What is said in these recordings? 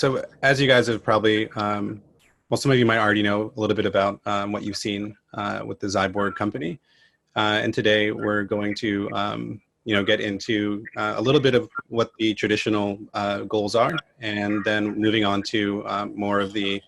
So as you guys have probably, well, some of you might already know a little bit about what you've seen with the Xiborg company. And today we're going to, get into a little bit of what the traditional goals are, and then moving on to more of the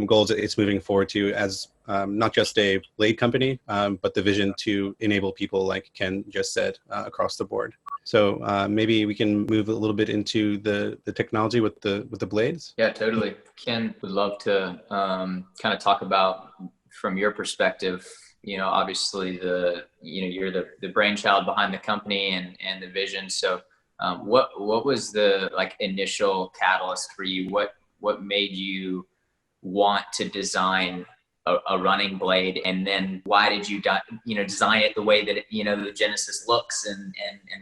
goals that it's moving forward to as not just a blade company, but the vision to enable people, like Ken just said, across the board. So maybe we can move a little bit into the technology with the blades. Yeah, totally. Ken would love to kind of talk about from your perspective. Obviously you're the brainchild behind the company and the vision. So what was the initial catalyst for you? What made you want to design a running blade, and then why did you design it the way that the Genesis looks, and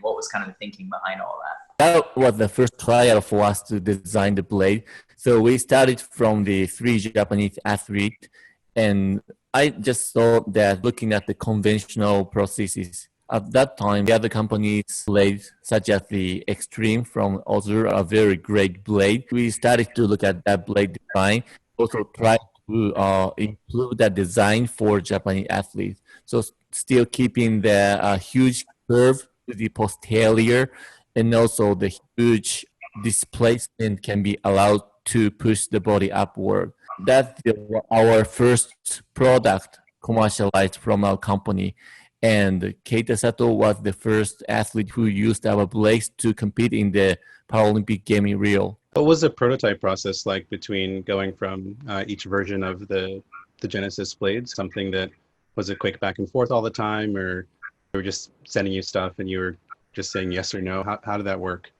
what was kind of the thinking behind all that? That was the first trial for us to design the blade. So we started from the 3 Japanese athletes, and I just thought that looking at the conventional processes at that time, the other companies' blades, such as the Extreme from Other, are very great blade. We started to look at that blade design, also try to improve that design for Japanese athletes. So still keeping the huge curve to the posterior, and also the huge displacement can be allowed to push the body upward. That's our first product commercialized from our company. And Keita Sato was the first athlete who used our blades to compete in the Paralympic game in Rio. What was the prototype process like between going from each version of the Genesis blades? Something that was a quick back and forth all the time, or they were just sending you stuff and you were just saying yes or no? How did that work?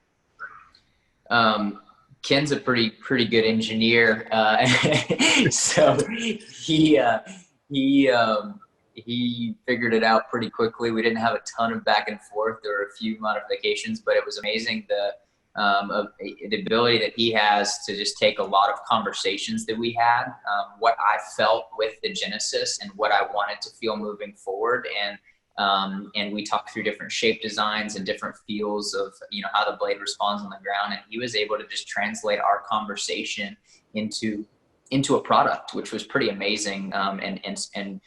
Ken's a pretty good engineer, so he figured it out pretty quickly. We didn't have a ton of back and forth. There were a few modifications, but it was amazing the ability that he has to just take a lot of conversations that we had, what I felt with the Genesis and what I wanted to feel moving forward, and we talked through different shape designs and different feels of how the blade responds on the ground, and he was able to just translate our conversation into a product, which was pretty amazing, and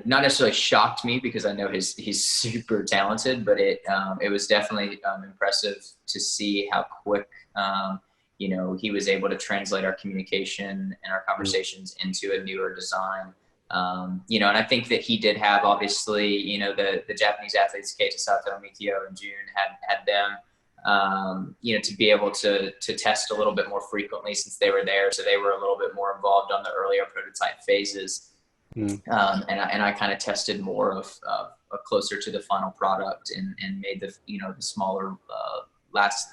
not necessarily shocked me, because I know he's super talented, but it was definitely impressive to see how quick he was able to translate our communication and our conversations into a newer design. And I think that he did have, obviously, the Japanese athletes, Keita Sato, Mikio, and June, had them, to be able to test a little bit more frequently since they were there. So they were a little bit more involved on the earlier prototype phases. And I kind of tested more of closer to the final product and made the the smaller last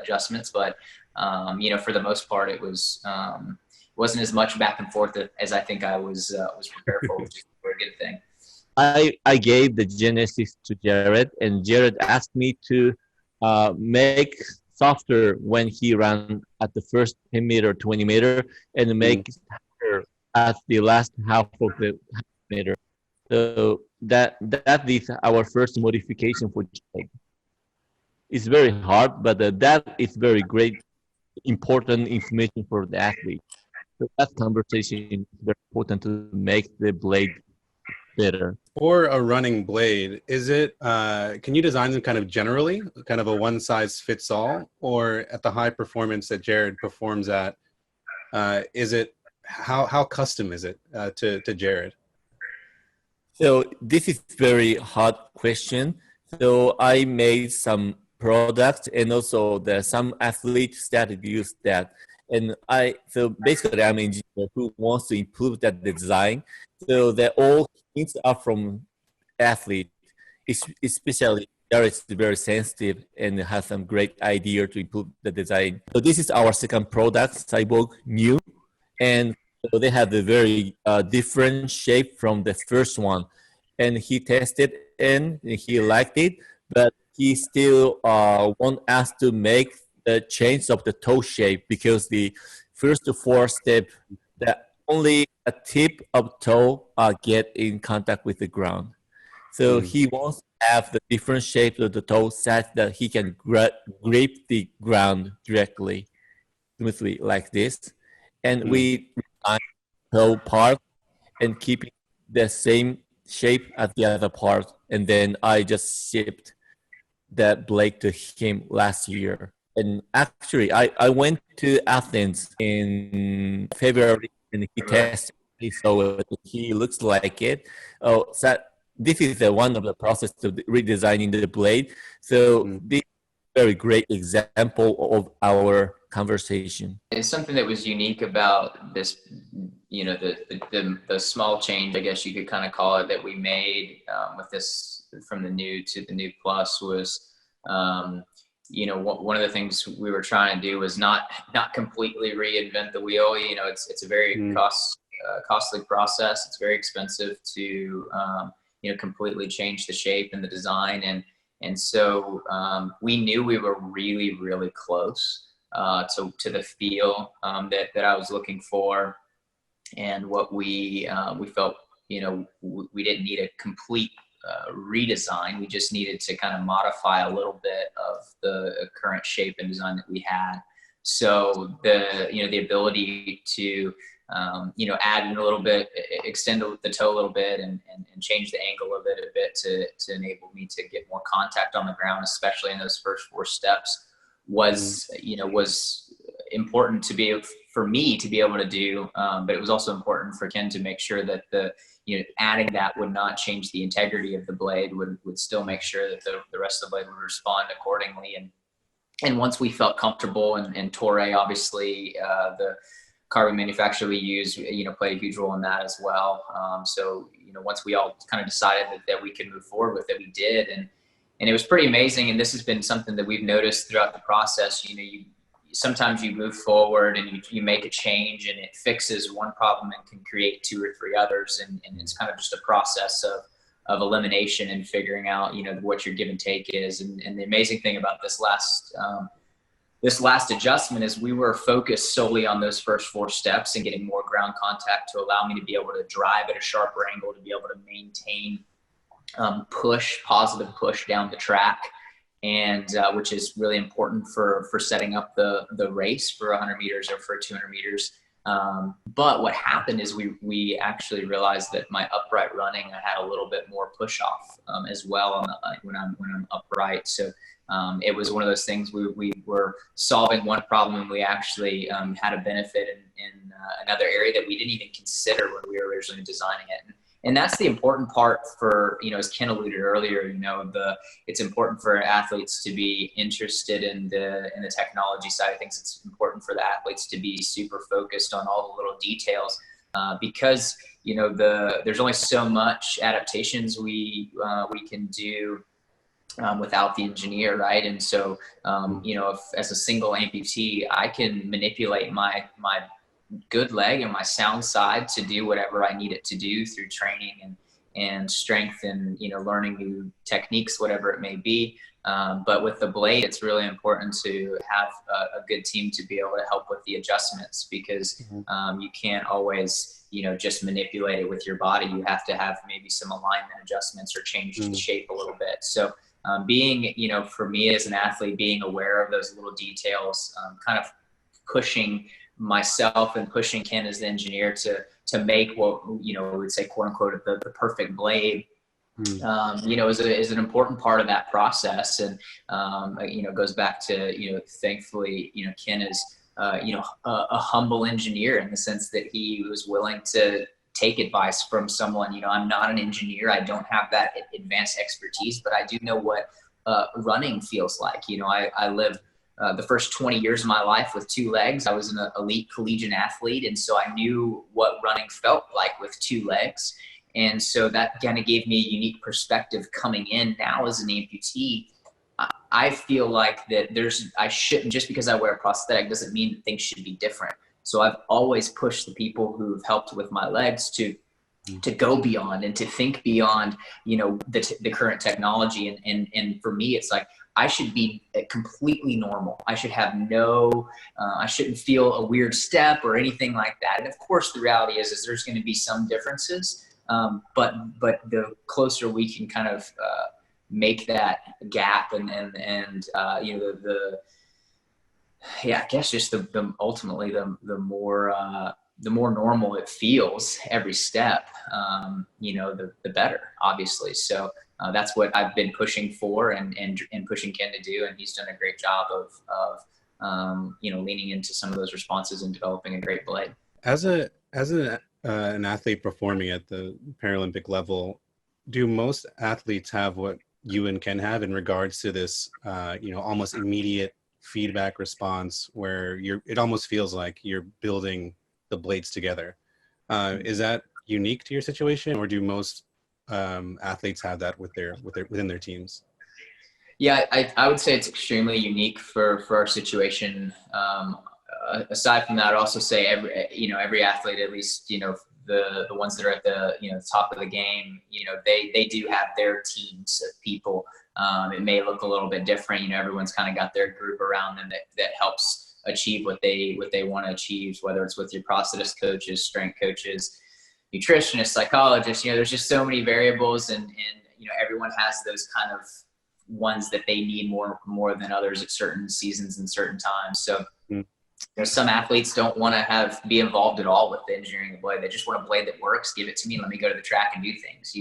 adjustments. But for the most part, it wasn't as much back and forth as I think I was prepared for, which is a very good thing. I gave the Genesis to Jarryd, and Jarryd asked me to make softer when he ran at the first 10 meter, 20 meter, and make harder at the last half of the meter. So that is our first modification for Jarryd. It's very hard, but that is very great, important information for the athlete. So that conversation is very important to make the blade better. For a running blade, is it, can you design them kind of generally, kind of a one size fits all, or at the high performance that Jarryd performs at, is it, how custom is it to Jarryd? So this is very hard question. So I made some products, and also some athletes started to use that. And so basically I'm an engineer who wants to improve that design. So that all hints are from athlete, especially Jarryd is very sensitive and has some great idea to improve the design. So this is our second product, Xiborg New. And so they have a very different shape from the first one. And he tested and he liked it, but he still want us to make the change of the toe shape, because the first 4 steps, that only a tip of toe get in contact with the ground. So he wants to have the different shape of the toe such that he can grip the ground directly. smoothly like this. And we designed the whole part and keeping the same shape as the other part. And then I just shipped that blade to him last year. And actually, I went to Athens in February and he tested. He saw it. He looks like it. Oh, so this is one of the process of redesigning the blade. So this is a very great example of our conversation. It's something that was unique about this, you know, the small change, I guess you could kind of call it, that we made with this from the new to the new plus was, you know, one of the things we were trying to do was not completely reinvent the wheel. You know, it's a very costly process. It's very expensive to, you know, completely change the shape and the design. And so we knew we were really, really close to the feel that I was looking for, and what we felt, you know, we didn't need a complete redesign. We just needed to kind of modify a little bit of the current shape and design that we had. So you know, the ability to you know, add in a little bit, extend the toe a little bit, and change the angle of it a bit to enable me to get more contact on the ground, especially in those first 4 steps, was you know, was important to be for me to be able to do, but it was also important for Ken to make sure that you know, adding that would not change the integrity of the blade, would still make sure that the rest of the blade would respond accordingly. And once we felt comfortable, and Toray, obviously, the carbon manufacturer we use, you know, played a huge role in that as well. So, you know, once we all kind of decided that we could move forward with it, we did. And it was pretty amazing. And this has been something that we've noticed throughout the process. You know, sometimes you move forward and you make a change and it fixes one problem and can create 2 or 3 others. And it's kind of just a process of elimination and figuring out, you know, what your give and take is. And the amazing thing about this last adjustment is we were focused solely on those first 4 steps and getting more ground contact to allow me to be able to drive at a sharper angle, to be able to maintain positive push down the track, and which is really important for setting up the race for 100 meters or for 200 meters. But what happened is we actually realized that my upright running, I had a little bit more push off as well when I'm upright. So it was one of those things we were solving one problem, and we actually had a benefit in another area that we didn't even consider when we were originally designing it. And that's the important part for, you know, as Ken alluded earlier, you know, it's important for athletes to be interested in the technology side of things. It's important for the athletes to be super focused on all the little details, because, you know, there's only so much adaptations we can do without the engineer, right? And so, you know, if as a single amputee, I can manipulate my good leg and my sound side to do whatever I need it to do through training and strength, and, you know, learning new techniques, whatever it may be. But with the blade, it's really important to have a good team to be able to help with the adjustments, because you can't always, you know, just manipulate it with your body. You have to have maybe some alignment adjustments or change the shape a little bit. So being, you know, for me as an athlete, being aware of those little details, kind of pushing myself and pushing Ken as the engineer to make what, you know, we would say, quote unquote, the perfect blade, you know, is an important part of that process. And, you know, goes back to, you know, thankfully, you know, Ken is, you know, a humble engineer in the sense that he was willing to take advice from someone. You know, I'm not an engineer. I don't have that advanced expertise, but I do know what running feels like. You know, I lived the first 20 years of my life with 2 legs. I was an elite collegiate athlete, and so I knew what running felt like with 2 legs. And so that kind of gave me a unique perspective coming in now as an amputee. I feel like that I shouldn't, just because I wear a prosthetic doesn't mean that things should be different. So I've always pushed the people who've helped with my legs to go beyond and to think beyond, you know, the current technology. And for me, it's like, I should be completely normal. I should have I shouldn't feel a weird step or anything like that. And of course, the reality is there's going to be some differences, but the closer we can kind of make that gap and you know, Yeah, I guess just the ultimately the more normal it feels every step, the better, obviously. So that's what I've been pushing for and pushing Ken to do, and he's done a great job of leaning into some of those responses and developing a great blade. As an athlete performing at the Paralympic level, do most athletes have what you and Ken have in regards to this, almost immediate feedback response where it almost feels like you're building the blades together? Is that unique to your situation, or do most athletes have that within their teams? Yeah, I would say it's extremely unique for our situation. Aside from that, I'd also say every athlete, at least, the ones that are at the, top of the game, they do have their teams of people. It may look a little bit different. Everyone's kind of got their group around them that helps achieve what they want to achieve, whether it's with your prosthetist coaches, strength coaches, nutritionists, psychologists. There's just so many variables, and everyone has those kind of ones that they need more than others at certain seasons and certain times. So some athletes don't want to be involved at all with the engineering of the blade. They just want a blade that works. Give it to me. Let me go to the track and do things,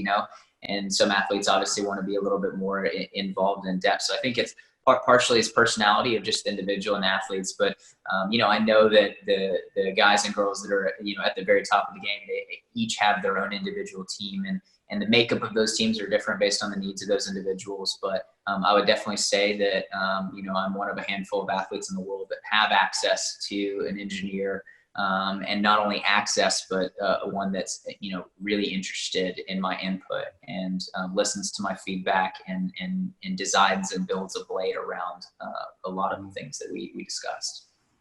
And some athletes obviously want to be a little bit more involved in depth. So I think it's partially his personality of just individual and athletes. But, I know that the guys and girls that are, at the very top of the game, they each have their own individual team, and the makeup of those teams are different based on the needs of those individuals. But I would definitely say that, I'm one of a handful of athletes in the world that have access to an engineer, and not only access, but one that's, really interested in my input and listens to my feedback and designs and builds a blade around a lot of the things that we discussed.